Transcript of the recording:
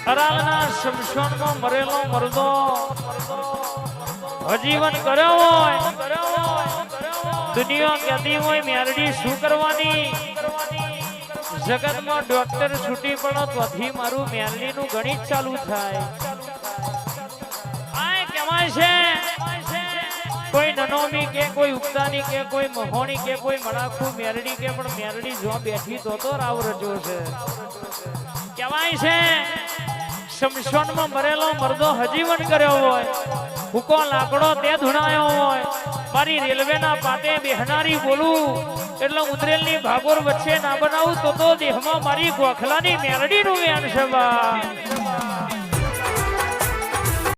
અરાલના શમશાનમાં મરેલો મરદો હજીવન કર્યો હોય દુનિયા કહેતી હોય મેરડી શું કરવાની જગતમાં ડોક્ટર છૂટી પડો તોથી મારું મેરડીનું ગણિત ચાલુ થાય આ કહેવાય છે કોઈ નનોમી કે કોઈ ઉક્તાની કે કોઈ મહોણી કે કોઈ મડાખું મેરડી કે પણ મેરડી જો બેઠી તો રાવ રજો છે કહેવાય છે શમશાનમાં મરેલો મરદો હજીવન કર્યો હોય હુકો લાકડો તે ધુણાયો હોય મારી રેલવેના પાટે બેહનારી બોલું એટલે ઉતરેલની ભાગોર વચ્ચે ના બનાવું તો દેહમાં મારી ગોખલાની મેરડીનું વ્યાન છે બા